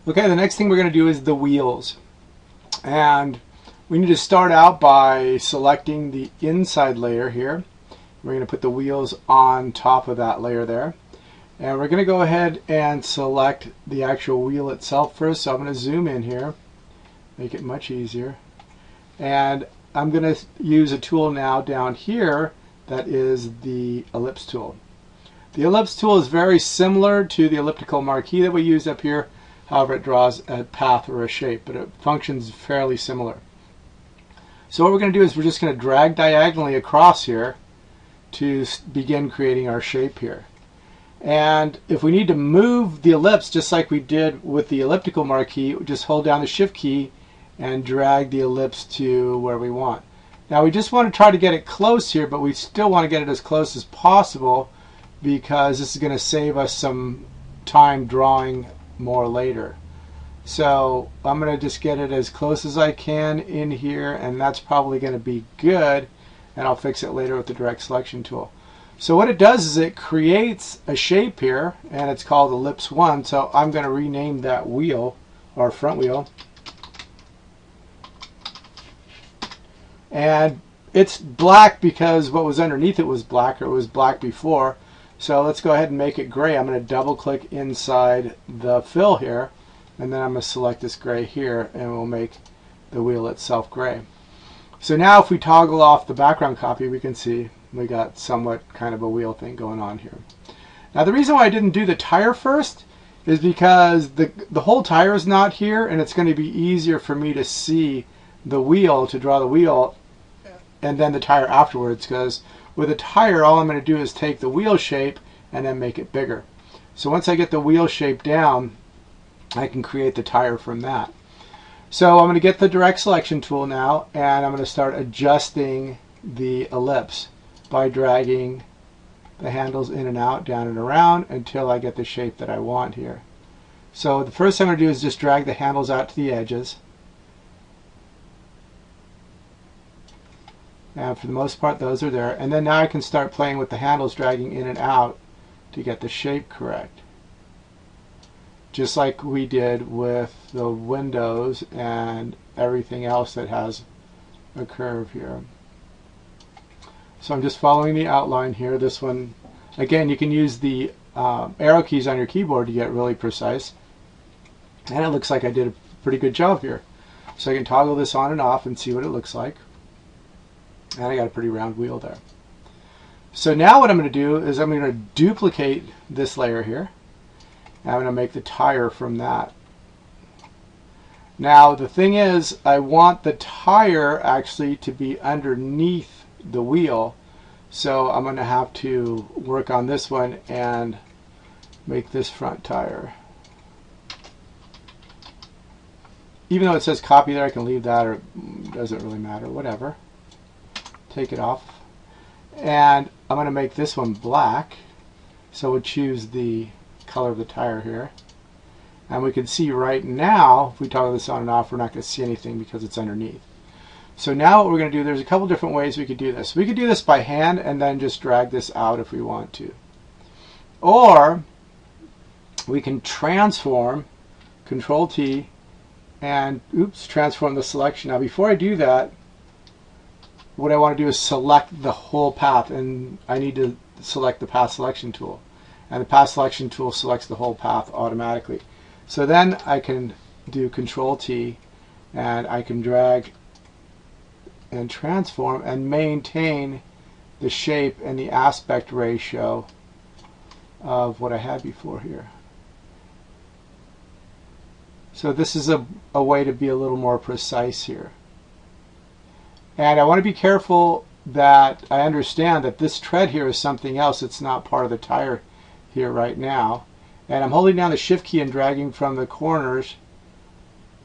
Okay, the next thing we're going to do is the wheels. And we need to start out by selecting the inside layer here. We're going to put the wheels on top of that layer there. And we're going to go ahead and select the actual wheel itself first. So I'm going to zoom in here, make it much easier. And I'm going to use a tool now down here that is the Ellipse Tool. The Ellipse Tool is very similar to the elliptical marquee that we use up here. However, it draws a path or a shape, but it functions fairly similar. So what we're going to do is we're just going to drag diagonally across here to begin creating our shape here. And if we need to move the ellipse, just like we did with the elliptical marquee, just hold down the Shift key and drag the ellipse to where we want. Now we just want to try to get it close here, but we still want to get it as close as possible because this is going to save us some time drawing more later. So I'm going to just get it as close as I can in here, and that's probably going to be good, and I'll fix it later with the direct selection tool. So what it does is it creates a shape here, and it's called Ellipse 1. So I'm going to rename that wheel, or front wheel, and it's black because what was underneath it was black, or it was black before. So let's go ahead and make it gray. I'm going to double click inside the fill here, and then I'm going to select this gray here, and we'll make the wheel itself gray. So now if we toggle off the background copy, we can see we got somewhat kind of a wheel thing going on here. Now the reason why I didn't do the tire first is because the whole tire is not here, and it's going to be easier for me to see the wheel, to draw the wheel, and then the tire afterwards, because with a tire, all I'm going to do is take the wheel shape and then make it bigger. So once I get the wheel shape down, I can create the tire from that. So I'm going to get the direct selection tool now, and I'm going to start adjusting the ellipse by dragging the handles in and out, down and around, until I get the shape that I want here. So the first thing I'm going to do is just drag the handles out to the edges. And for the most part, those are there. And then now I can start playing with the handles, dragging in and out to get the shape correct. Just like we did with the windows and everything else that has a curve here. So I'm just following the outline here. This one, again, you can use the arrow keys on your keyboard to get really precise. And it looks like I did a pretty good job here. So I can toggle this on and off and see what it looks like. And I got a pretty round wheel there. So now what I'm going to do is I'm going to duplicate this layer here. I'm going to make the tire from that. Now the thing is, I want the tire actually to be underneath the wheel. So I'm going to have to work on this one and make this front tire. Even though it says copy there, I can leave that, or it doesn't really matter, whatever. Take it off, and I'm going to make this one black, so we'll choose the color of the tire here, and we can see right now if we toggle this on and off, we're not going to see anything because it's underneath. So now what we're going to do, there's a couple different ways we could do this. We could do this by hand and then just drag this out if we want to, or we can transform, Control T, and transform the selection. Now before I do that, what I want to do is select the whole path, and I need to select the path selection tool, and the path selection tool selects the whole path automatically. So then I can do Control T, and I can drag and transform and maintain the shape and the aspect ratio of what I had before here. So this is a way to be a little more precise here. And I want to be careful that I understand that this tread here is something else. It's not part of the tire here right now. And I'm holding down the Shift key and dragging from the corners,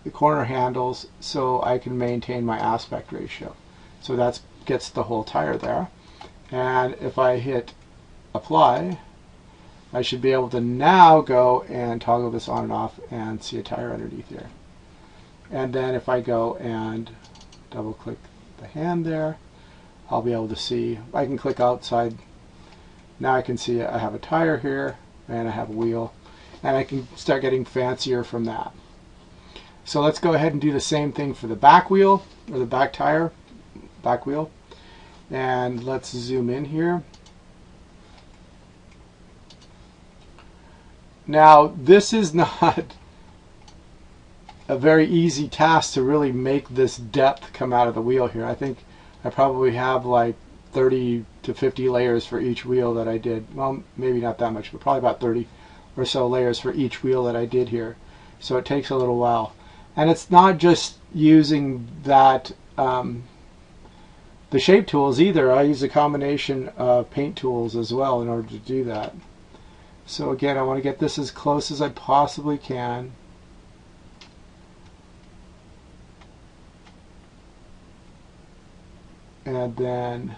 the corner handles, so I can maintain my aspect ratio. So that gets the whole tire there. And if I hit apply, I should be able to now go and toggle this on and off and see a tire underneath here. And then if I go and double click the hand there, I'll be able to see. I can click outside. Now I can see I have a tire here and I have a wheel, and I can start getting fancier from that. So let's go ahead and do the same thing for the back wheel, or the back tire, back wheel. And let's zoom in here. Now, this is not a very easy task to really make this depth come out of the wheel here. I think I probably have like 30 to 50 layers for each wheel that I did. Well, maybe not that much, but probably about 30 or so layers for each wheel that I did here. So it takes a little while. And it's not just using that the shape tools either. I use a combination of paint tools as well in order to do that. So again, I want to get this as close as I possibly can. And then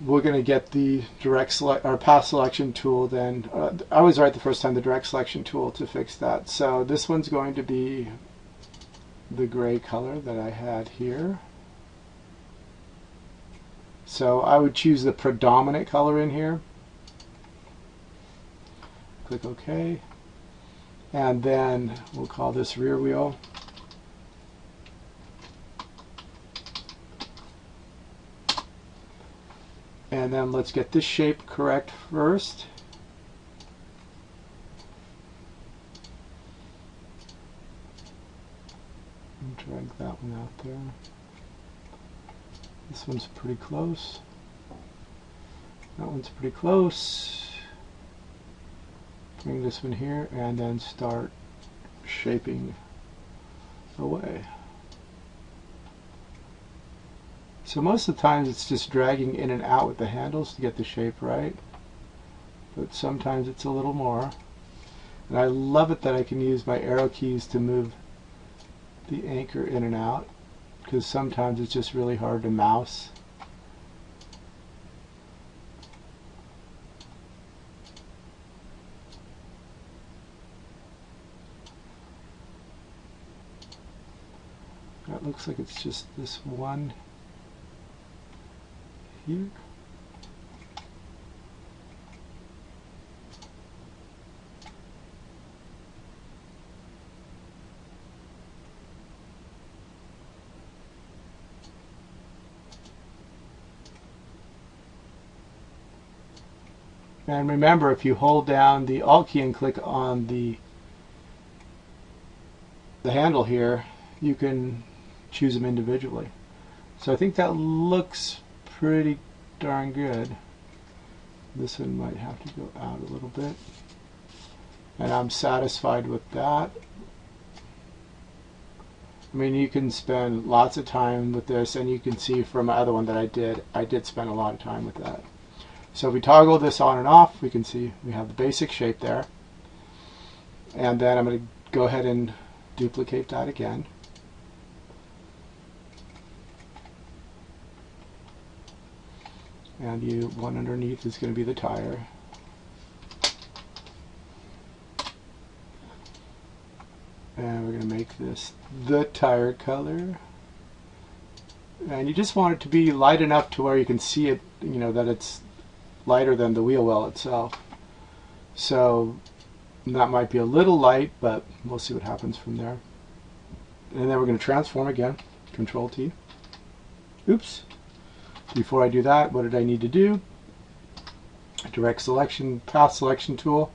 we're going to get the direct select or path selection tool. Then I was right the first time, the direct selection tool to fix that. So this one's going to be the gray color that I had here. So I would choose the predominant color in here. Click OK. And then we'll call this rear wheel. And then let's get this shape correct first. And drag that one out there. This one's pretty close. That one's pretty close. Bring this one here and then start shaping away. So most of the times it's just dragging in and out with the handles to get the shape right, but sometimes it's a little more. And I love it that I can use my arrow keys to move the anchor in and out, because sometimes it's just really hard to mouse. That looks like it's just this one here. And remember, if you hold down the Alt key and click on the handle here, you can choose them individually. So I think that looks pretty darn good. This one might have to go out a little bit. And I'm satisfied with that. I mean, you can spend lots of time with this, and you can see from my other one that I did spend a lot of time with that. So if we toggle this on and off, we can see we have the basic shape there. And then I'm going to go ahead and duplicate that again. And the one underneath is going to be the tire. And we're going to make this the tire color. And you just want it to be light enough to where you can see it, you know, that it's lighter than the wheel well itself. So that might be a little light, but we'll see what happens from there. And then we're going to transform again. Control T. Oops. Before I do that, what did I need to do? Direct selection, path selection tool,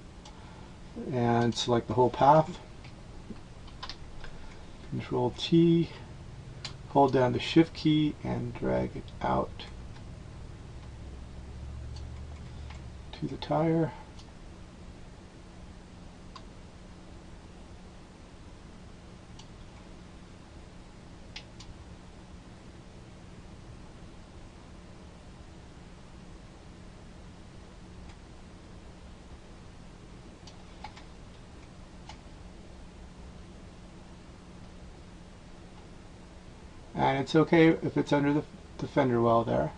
and select the whole path. Control T, hold down the Shift key and drag it out to the tire. And it's okay if it's under the fender well there.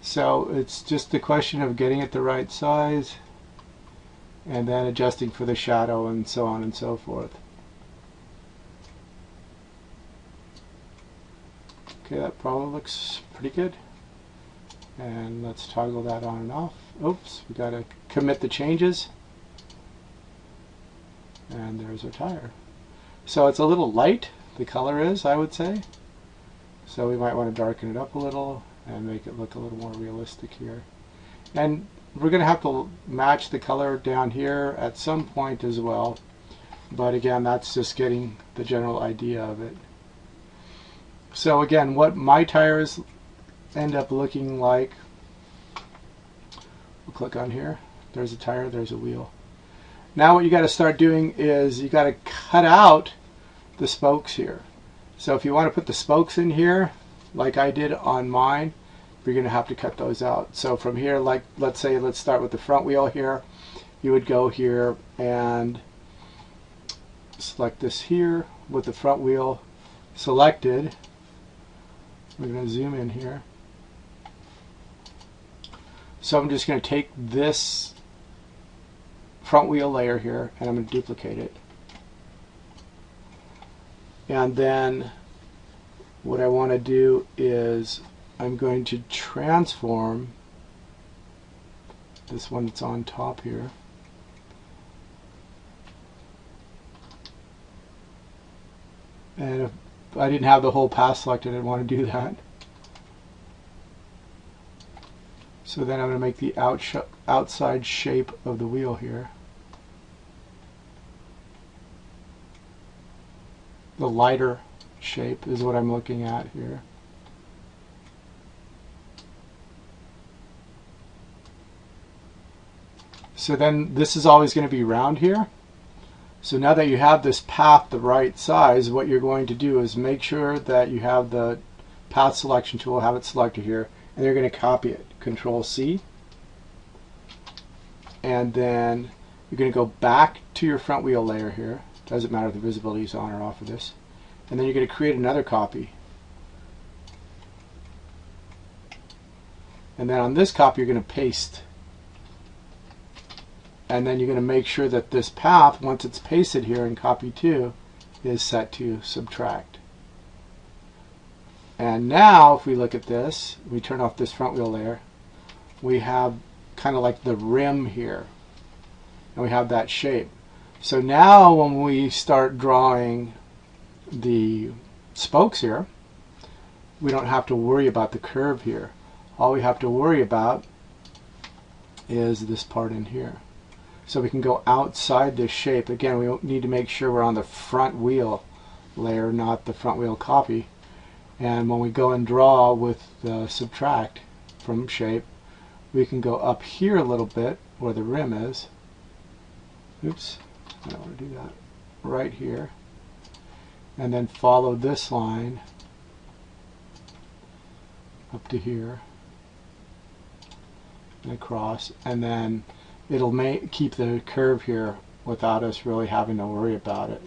So it's just a question of getting it the right size and then adjusting for the shadow and so on and so forth. Okay, that probably looks pretty good. And let's toggle that on and off. Oops, we got to commit the changes. And there's our tire. So it's a little light, the color is, I would say. So we might want to darken it up a little and make it look a little more realistic here. And we're going to have to match the color down here at some point as well. But again, that's just getting the general idea of it. So again, what my tires end up looking like, we'll click on here. There's a tire, there's a wheel. Now what you got to start doing is you got to cut out the spokes here. So if you want to put the spokes in here, like I did on mine, you're going to have to cut those out. So from here, like let's start with the front wheel here. You would go here and select this here with the front wheel selected. We're going to zoom in here. So I'm just going to take this front wheel layer here and I'm going to duplicate it. And then what I want to do is I'm going to transform this one that's on top here. And if I didn't have the whole path selected, I didn't want to do that. So then I'm going to make the outside shape of the wheel here. The lighter shape is what I'm looking at here. So then this is always going to be round here. So now that you have this path the right size, what you're going to do is make sure that you have the path selection tool, have it selected here, and you're going to copy it. Control C. And then you're going to go back to your front wheel layer here. Doesn't matter if the visibility is on or off of this. And then you're going to create another copy. And then on this copy you're going to paste. And then you're going to make sure that this path, once it's pasted here in copy 2, is set to subtract. And now if we look at this, we turn off this front wheel layer, we have kind of like the rim here. And we have that shape. So now when we start drawing the spokes here, we don't have to worry about the curve here. All we have to worry about is this part in here. So we can go outside this shape. Again, we need to make sure we're on the front wheel layer, not the front wheel copy. And when we go and draw with the subtract from shape, we can go up here a little bit where the rim is. Oops, I don't want to do that. Right here. And then follow this line up to here and across, and then it'll keep the curve here without us really having to worry about it.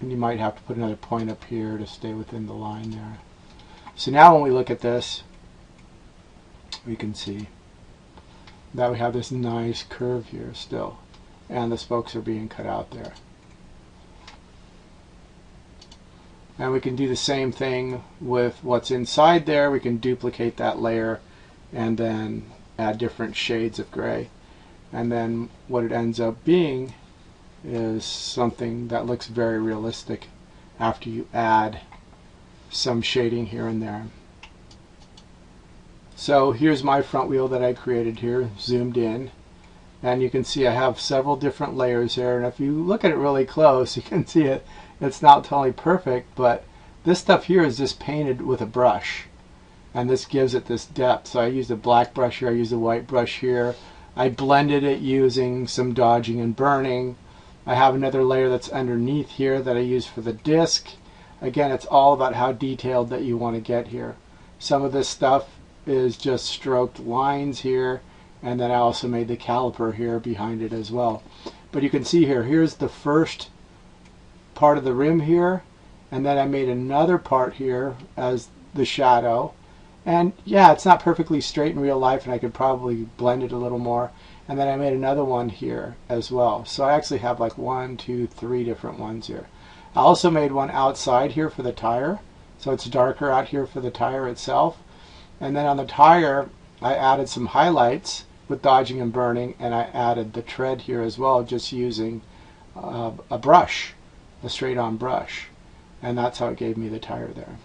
And you might have to put another point up here to stay within the line there. So now when we look at this, we can see that we have this nice curve here still, and the spokes are being cut out there. And we can do the same thing with what's inside there. We can duplicate that layer and then add different shades of gray. And then what it ends up being is something that looks very realistic after you add some shading here and there. So here's my front wheel that I created here, zoomed in, and you can see I have several different layers here, and if you look at it really close you can see it's not totally perfect, but this stuff here is just painted with a brush, and this gives it this depth. So I used a black brush here, I used a white brush here, I blended it using some dodging and burning. I have another layer that's underneath here that I use for the disc. Again, it's all about how detailed that you want to get here. Some of this stuff is just stroked lines here, and then I also made the caliper here behind it as well. But you can see here, here's the first part of the rim here, and then I made another part here as the shadow. And yeah, it's not perfectly straight in real life, and I could probably blend it a little more. And then I made another one here as well. So I actually have like 1, 2, 3 different ones here. I also made one outside here for the tire, so it's darker out here for the tire itself. And then on the tire, I added some highlights with dodging and burning, and I added the tread here as well, just using a brush, a straight on brush, and that's how it gave me the tire there.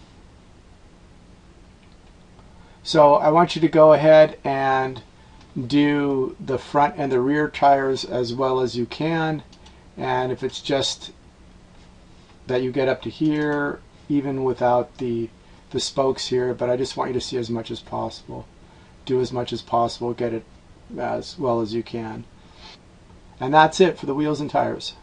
So I want you to go ahead and do the front and the rear tires as well as you can, and if it's just that you get up to here even without the spokes here, but I just want you to see as much as possible. Do as much as possible, get it as well as you can. And that's it for the wheels and tires.